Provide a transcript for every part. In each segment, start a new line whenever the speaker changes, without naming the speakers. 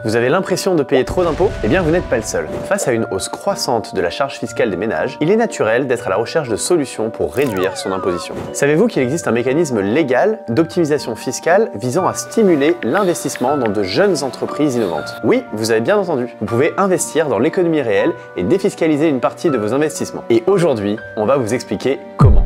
Vous avez l'impression de payer trop d'impôts? Eh bien, vous n'êtes pas le seul. Face à une hausse croissante de la charge fiscale des ménages, il est naturel d'être à la recherche de solutions pour réduire son imposition. Savez-vous qu'il existe un mécanisme légal d'optimisation fiscale visant à stimuler l'investissement dans de jeunes entreprises innovantes? Oui, vous avez bien entendu. Vous pouvez investir dans l'économie réelle et défiscaliser une partie de vos investissements. Et aujourd'hui, on va vous expliquer comment.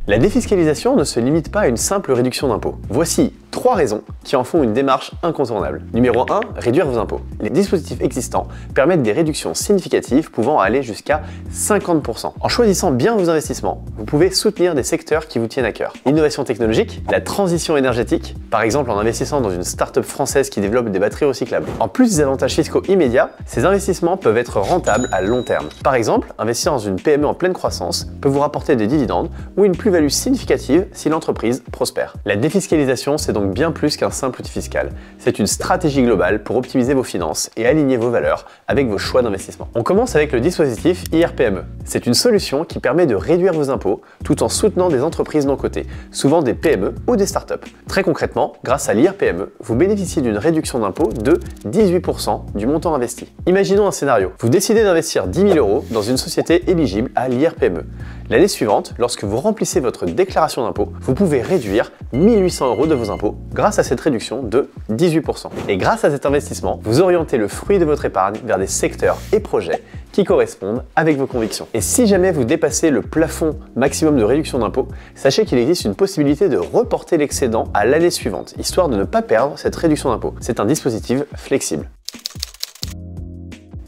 La défiscalisation ne se limite pas à une simple réduction d'impôts. Voici 3 raisons qui en font une démarche incontournable. Numéro 1, réduire vos impôts. Les dispositifs existants permettent des réductions significatives pouvant aller jusqu'à 50%. En choisissant bien vos investissements, vous pouvez soutenir des secteurs qui vous tiennent à cœur. L'innovation technologique, la transition énergétique, par exemple en investissant dans une start-up française qui développe des batteries recyclables. En plus des avantages fiscaux immédiats, ces investissements peuvent être rentables à long terme. Par exemple, investir dans une PME en pleine croissance peut vous rapporter des dividendes ou une plus-value significative si l'entreprise prospère. La défiscalisation, c'est donc bien plus qu'un simple outil fiscal. C'est une stratégie globale pour optimiser vos finances et aligner vos valeurs avec vos choix d'investissement. On commence avec le dispositif IR-PME. C'est une solution qui permet de réduire vos impôts tout en soutenant des entreprises non cotées, souvent des PME ou des startups. Très concrètement, grâce à l'IR-PME, vous bénéficiez d'une réduction d'impôt de 18% du montant investi. Imaginons un scénario. Vous décidez d'investir 10 000 € dans une société éligible à l'IR-PME. L'année suivante, lorsque vous remplissez votre déclaration d'impôt, vous pouvez réduire 1 800 € de vos impôts grâce à cette réduction de 18%. Et grâce à cet investissement, vous orientez le fruit de votre épargne vers des secteurs et projets qui correspondent avec vos convictions. Et si jamais vous dépassez le plafond maximum de réduction d'impôt, sachez qu'il existe une possibilité de reporter l'excédent à l'année suivante, histoire de ne pas perdre cette réduction d'impôt. C'est un dispositif flexible.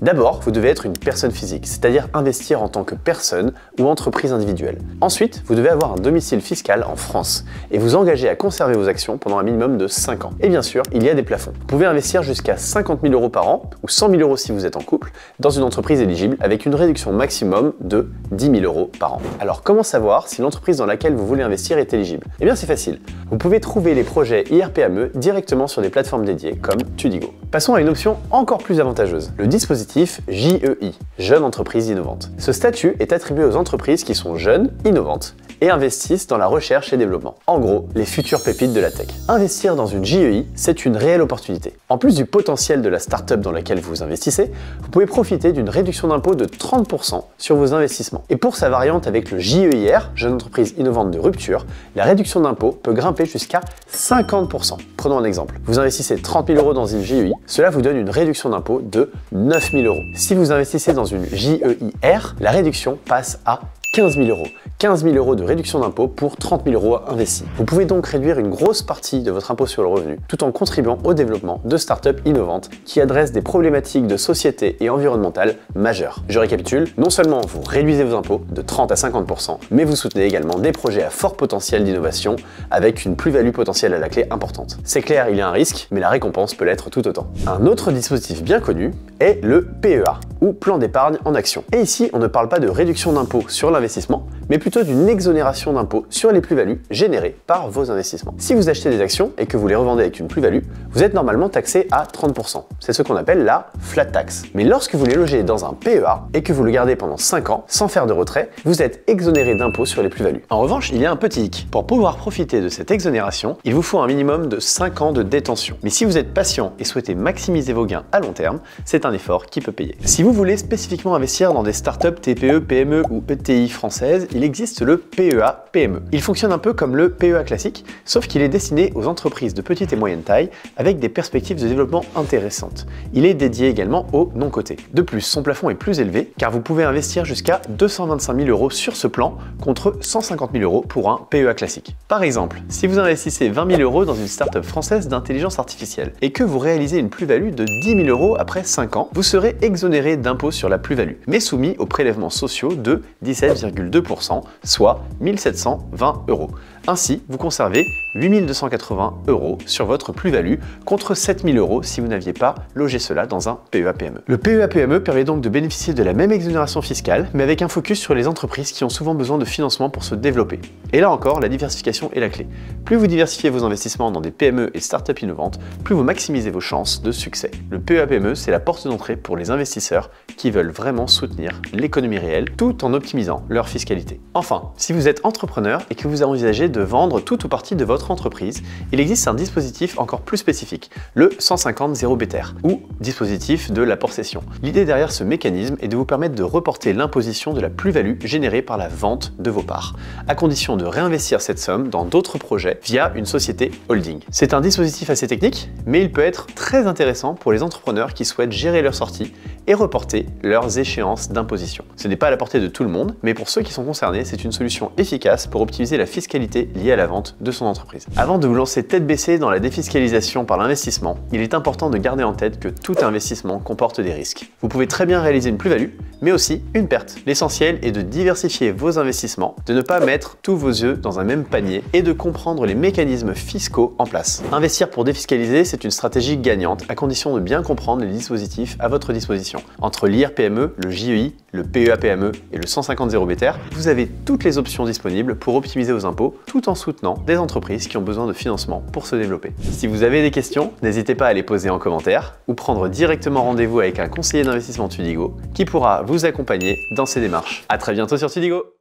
D'abord, vous devez être une personne physique, c'est-à-dire investir en tant que personne ou entreprise individuelle. Ensuite, vous devez avoir un domicile fiscal en France et vous engager à conserver vos actions pendant un minimum de 5 ans. Et bien sûr, il y a des plafonds. Vous pouvez investir jusqu'à 50 000 € par an ou 100 000 € si vous êtes en couple dans une entreprise éligible avec une réduction maximum de 10 000 € par an. Alors, comment savoir si l'entreprise dans laquelle vous voulez investir est éligible? Eh bien, c'est facile. Vous pouvez trouver les projets IR-PME directement sur des plateformes dédiées comme Tudigo. Passons à une option encore plus avantageuse, le dispositif JEI, Jeune Entreprise Innovante. Ce statut est attribué aux entreprises qui sont jeunes, innovantes et investissent dans la recherche et développement. En gros, les futures pépites de la tech. Investir dans une JEI, c'est une réelle opportunité. En plus du potentiel de la start-up dans laquelle vous investissez, vous pouvez profiter d'une réduction d'impôt de 30% sur vos investissements. Et pour sa variante avec le JEIR, Jeune Entreprise Innovante de rupture, la réduction d'impôt peut grimper jusqu'à 50%. Prenons un exemple. Vous investissez 30 000 € dans une JEI, cela vous donne une réduction d'impôt de 9 000 €. Si vous investissez dans une JEIR, la réduction passe à 15 000 €. 15 000 € de réduction d'impôt pour 30 000 € investis. Vous pouvez donc réduire une grosse partie de votre impôt sur le revenu tout en contribuant au développement de startups innovantes qui adressent des problématiques de société et environnementales majeures. Je récapitule, non seulement vous réduisez vos impôts de 30 à 50%, mais vous soutenez également des projets à fort potentiel d'innovation avec une plus-value potentielle à la clé importante. C'est clair, il y a un risque, mais la récompense peut l'être tout autant. Un autre dispositif bien connu est le PEA, ou plan d'épargne en action. Et ici, on ne parle pas de réduction d'impôt sur l'investissement, mais plutôt d'une exonération d'impôt sur les plus-values générées par vos investissements. Si vous achetez des actions et que vous les revendez avec une plus-value, vous êtes normalement taxé à 30%. C'est ce qu'on appelle la flat tax. Mais lorsque vous les logez dans un PEA et que vous le gardez pendant 5 ans sans faire de retrait, vous êtes exonéré d'impôt sur les plus-values. En revanche, il y a un petit hic. Pour pouvoir profiter de cette exonération, il vous faut un minimum de 5 ans de détention. Mais si vous êtes patient et souhaitez maximiser vos gains à long terme, c'est un effort qui peut payer. Si vous voulez spécifiquement investir dans des startups TPE, PME ou ETI françaises, il existe le PEA-PME. Il fonctionne un peu comme le PEA classique, sauf qu'il est destiné aux entreprises de petite et moyenne taille avec des perspectives de développement intéressantes. Il est dédié également aux non-cotés. De plus, son plafond est plus élevé car vous pouvez investir jusqu'à 225 000 € sur ce plan contre 150 000 € pour un PEA classique. Par exemple, si vous investissez 20 000 € dans une startup française d'intelligence artificielle et que vous réalisez une plus-value de 10 000 € après 5 ans, vous serez exonéré d'impôt sur la plus-value, mais soumis aux prélèvements sociaux de 17,2%, soit 1 720 €. Ainsi, vous conservez 8 280 € sur votre plus-value contre 7 000 € si vous n'aviez pas logé cela dans un PEA-PME. Le PEA-PME permet donc de bénéficier de la même exonération fiscale, mais avec un focus sur les entreprises qui ont souvent besoin de financement pour se développer. Et là encore, la diversification est la clé. Plus vous diversifiez vos investissements dans des PME et startups innovantes, plus vous maximisez vos chances de succès. Le PEA-PME, c'est la porte d'entrée pour les investisseurs qui veulent vraiment soutenir l'économie réelle tout en optimisant leur fiscalité. Enfin, si vous êtes entrepreneur et que vous envisagez de vendre tout ou partie de votre entreprise, il existe un dispositif encore plus spécifique, le 150 0 BTR, ou dispositif de l'apport-cession. L'idée derrière ce mécanisme est de vous permettre de reporter l'imposition de la plus-value générée par la vente de vos parts, à condition de réinvestir cette somme dans d'autres projets via une société holding. C'est un dispositif assez technique, mais il peut être très intéressant pour les entrepreneurs qui souhaitent gérer leur sortie et reporter leurs échéances d'imposition. Ce n'est pas à la portée de tout le monde, mais pour ceux qui sont concernés, c'est une solution efficace pour optimiser la fiscalité liée à la vente de son entreprise. Avant de vous lancer tête baissée dans la défiscalisation par l'investissement, il est important de garder en tête que tout investissement comporte des risques. Vous pouvez très bien réaliser une plus-value, mais aussi une perte. L'essentiel est de diversifier vos investissements, de ne pas mettre tous vos œufs dans un même panier et de comprendre les mécanismes fiscaux en place. Investir pour défiscaliser, c'est une stratégie gagnante à condition de bien comprendre les dispositifs à votre disposition. Entre l'IR-PME, le JEI, le PEA-PME et le 150 0 BTR, vous avez toutes les options disponibles pour optimiser vos impôts tout en soutenant des entreprises qui ont besoin de financement pour se développer. Si vous avez des questions, n'hésitez pas à les poser en commentaire ou prendre directement rendez-vous avec un conseiller d'investissement Tudigo qui pourra vous accompagner dans ces démarches. À très bientôt sur Tudigo.